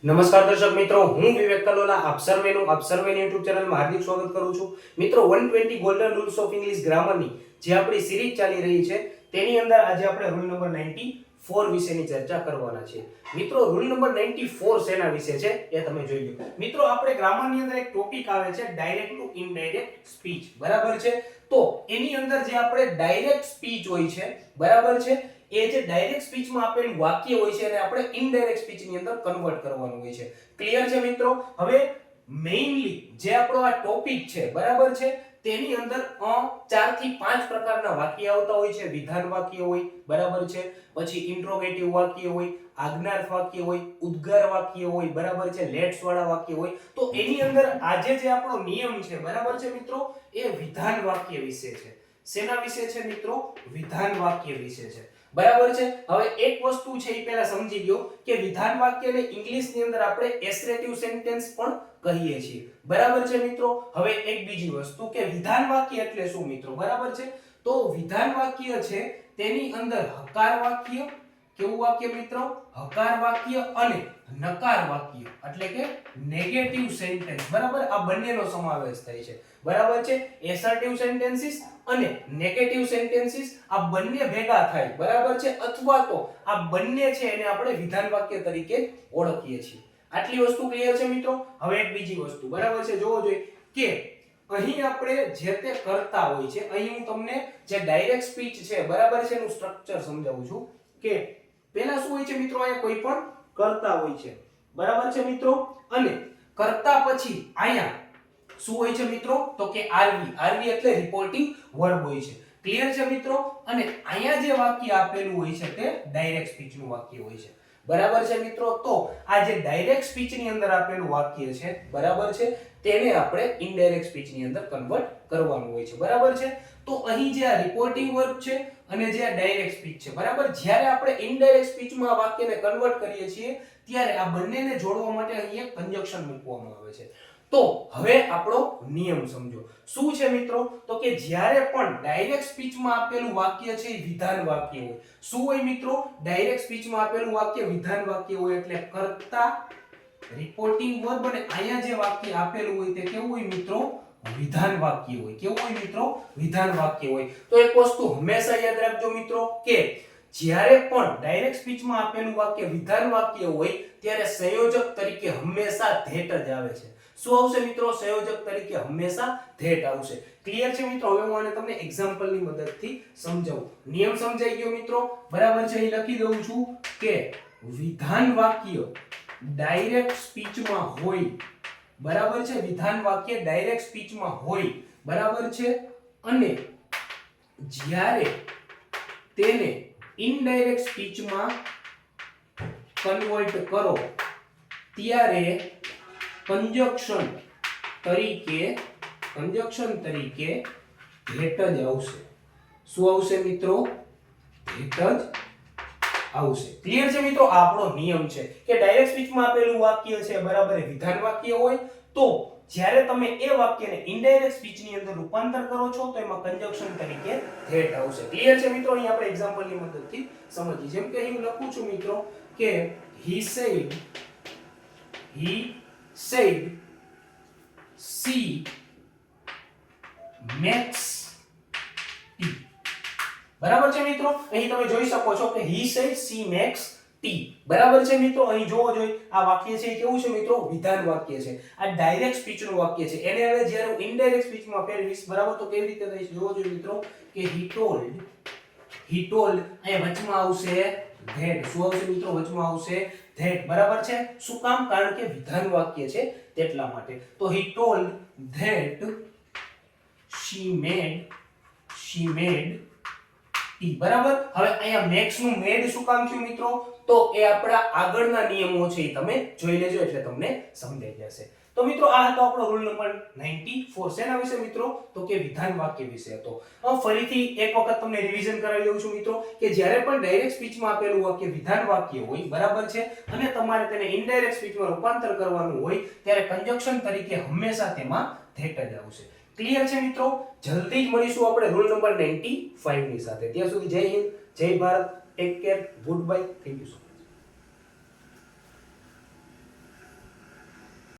નમસ્કાર દર્શક મિત્રો, હું વિવેક કલોલા આપ સર્વેનું YouTube ચેનલમાં હાર્દિક સ્વાગત કરું છું. મિત્રો 120 ગોલ્ડન રૂલ્સ ઓફ ઇંગ્લિશ ગ્રામરની જે આપણી સિરીઝ ચાલી રહી છે તેની અંદર આજે આપણે રૂલ નંબર 94 વિશેની ચર્ચા કરવાના છે. મિત્રો રૂલ નંબર 94 શેના વિશે છે એ તમે જોઈ લો. મિત્રો આપણે ગ્રામરની અંદર એક ટોપિક આવે છે ડાયરેક્ટ ટુ ઇનડાયરેક્ટ સ્પીચ, બરાબર છે. તો એની અંદર જે આપણે ડાયરેક્ટ સ્પીચ હોય છે, બરાબર છે, એ જે ડાયરેક્ટ સ્પીચમાં આપેલું વાક્ય હોય છે એને આપણે ઇનડાયરેક્ટ સ્પીચની અંદર કન્વર્ટ કરવાનું હોય છે. ક્લિયર છે મિત્રો? હવે મેઇનલી જે આપણો આ ટોપિક છે, બરાબર છે, તેની અંદર 4 થી 5 પ્રકારના વાક્ય આવતા હોય છે. વિધાન વાક્ય હોય, બરાબર છે, પછી ઇન્ટ્રોગેટિવ વાક્ય હોય, આજ્ઞાર્થ વાક્ય હોય, ઉદ્ગાર વાક્ય હોય, બરાબર છે, લેટ્સ વાળા વાક્ય હોય. તો એની અંદર આજે જે આપણો નિયમ છે, બરાબર છે મિત્રો, એ વિધાન વાક્ય વિશે છે. શેના વિશે છે મિત્રો? વિધાન વાક્ય વિશે છે, બરાબર છે. હવે એક વસ્તુ છે એ પહેલા સમજી ગયો કે વિધાન વાક્યને ઇંગ્લિશની અંદર આપણે એસરેટિવ સેન્ટેન્સ પણ કહીએ છીએ, બરાબર છે મિત્રો. હવે એક બીજી વસ્તુ કે વિધાન વાક્ય એટલે શું મિત્રો, બરાબર છે. તો વિધાન વાક્ય છે તેની અંદર હકાર વાક્ય, કેવું વાક્ય મિત્રો? હકાર વાક્ય અને નકાર વાક્ય એટલે કે નેગેટિવ સેન્ટેન્સ, બરાબર, આ બંનેનો સમાવેશ થાય છે, બરાબર છે. એસર્ટિવ સેન્ટેન્સીસ અને નેગેટિવ સેન્ટેન્સીસ આ બંને ભેગા થાય, બરાબર છે, અથવા તો આ બંને છે એને આપણે વિધાન વાક્ય તરીકે ઓળખીએ છીએ. આટલી વસ્તુ ક્લિયર છે મિત્રો? હવે એક બીજી વસ્તુ, બરાબર છે, જોવો જોઈએ કે અહીં આપણે જે તે કરતા હોય છે, અહીં હું તમને જે ડાયરેક્ટ સ્પીચ છે, બરાબર છે, એનું સ્ટ્રક્ચર સમજાવું છું કે પહેલા શું હોય છે મિત્રો? અહીંયા કોઈ પણ કરતા હોય છે, બરાબર છે મિત્રો, અને કરતા પછી અહીંયા શું હોય છે મિત્રો? તો કે આરવી એટલે રિપોર્ટિંગ વર્બ હોય છે. ક્લિયર છે મિત્રો? અને અહીંયા જે વાક્ય આપેલું હોય છે તે ડાયરેક્ટ સ્પીચ નું વાક્ય હોય છે, બરાબર છે મિત્રો. તો આ જે ડાયરેક્ટ સ્પીચ ની અંદર આપેલું વાક્ય છે, બરાબર છે, તેને આપણે ઇનડાયરેક્ટ સ્પીચ ની અંદર કન્વર્ટ કરવાનું હોય છે, બરાબર છે. તો અહીં જે આ રિપોર્ટિંગ વર્બ છે અને જે આ ડાયરેક્ટ સ્પીચ છે, બરાબર, જ્યારે આપણે ઇનડાયરેક્ટ સ્પીચમાં આ વાક્યને કન્વર્ટ કરીએ છીએ ત્યારે આ બંનેને જોડવા માટે અહીં એક કંજક્શન મૂકવામાં આવે છે. તો હવે આપણો નિયમ સમજો. શું છે મિત્રો? તો કે જ્યારે પણ ડાયરેક્ટ સ્પીચમાં આપેલું વાક્ય છે એ વિધાન વાક્ય હોય. શું હોય મિત્રો? ડાયરેક્ટ સ્પીચમાં આપેલું વાક્ય વિધાન વાક્ય હોય, એટલે કરતા રિપોર્ટિંગ વર્બ અને અહીંયા જે વાક્ય આપેલું હોય તે કેવું હોય મિત્રો? વિધાન વાક્ય હોય. કેવું હોય મિત્રો? વિધાન વાક્ય હોય. તો એક વસ્તુ હંમેશા યાદ રાખજો મિત્રો કે જ્યારે પણ ડાયરેક્ટ સ્પીચમાં આપેલું વાક્ય વિધાન વાક્ય હોય ત્યારે સંયોજક તરીકે હંમેશા ધેટ જ આવે છે. શું આવશે મિત્રો? સંયોજક તરીકે હંમેશા ધેટ આવશે. ક્લિયર છે મિત્રો? હવે હું આને તમને એક્ઝામ્પલની મદદથી સમજાવું. નિયમ સમજાઈ ગયો મિત્રો? બરાબર છે. અહીં લખી દઉં છું કે વિધાન વાક્ય ડાયરેક્ટ સ્પીચમાં હોય, બરાબર છે, વિધાન વાક્ય ડાયરેક્ટ સ્પીચમાં હોય, બરાબર છે, અને જ્યારે તેને ઇનડાયરેક્ટ સ્પીચમાં કન્વર્ટ કરો ત્યારે કંજક્શન તરીકે ધેટ જ આવશે. શું આવશે મિત્રો? ધેટ જ આવશે. ક્લિયર છે મિત્રો? આ આપણો નિયમ છે કે ડાયરેક્ટ સ્પીચમાં આપેલું વાક્ય છે, બરાબર, વિધાન વાક્ય હોય તો જ્યારે તમે એ વાક્યને ઇનડાયરેક્ટ સ્પીચની અંદર રૂપાંતર કરો છો તો એમાં કંજક્શન તરીકે ધેટ આવશે. ક્લિયર છે મિત્રો? અહીં આપણે એક્ઝામ્પલની મદદથી સમજીએ. જેમ કે અહીં હું લખું છું મિત્રો કે he said she makes tea. બરાબર છે મિત્રો? અહીં તમે જોઈ શકો છો કે he said she makes tea. બરાબર છે મિત્રો? અહીં જોવો જોઈએ આ વાક્ય છે કેવું છે મિત્રો? વિધાન વાક્ય છે. આ ડાયરેક્ટ સ્પીચ નું વાક્ય છે. એને હવે જ્યારે હું ઇનડાયરેક્ટ સ્પીચમાં ફેરવીશ, બરાબર, તો કેવી રીતે થશે જોવો જોઈએ મિત્રો કે he told અહીંયા વચમાં આવશે that. શું આવશે મિત્રો? વચમાં આવશે that. બરાબર છે. શું કામ? કારણ કે વિધાન વાક્ય છે તેટલા માટે. તો he told that she made tea. બરાબર. હવે અહીંયા મેક્સ નું મેડ શું કામ થયું મિત્રો? તો એ આપણા આગળના નિયમો છે એ તમે જોઈ લેજો એટલે તમને સમજાઈ જશે. તો મિત્રો આ હતો આપણો રૂલ નંબર 94. શેના વિશે મિત્રો? તો કે વિધાન વાક્ય વિશે હતો. ફરીથી એક વખત તમને રિવિઝન કરાવી દઉં છું મિત્રો કે જ્યારે પણ ડાયરેક્ટ સ્પીચમાં આપેલું વાક્ય વિધાન વાક્ય હોય, બરાબર છે, અને તમારે તેને ઇનડાયરેક્ટ સ્પીચમાં રૂપાંતર કરવાનું હોય ત્યારે કંજક્શન તરીકે હંમેશા તેમાં ધેટ જ આવશે. ક્લિયર છે મિત્રો? જલ્દી જ મળીશું આપણે રૂલ નંબર 95 ની સાથે. ત્યાં સુધી જય હિન્દ, જય Bharat, take care, good bye, thank you so much.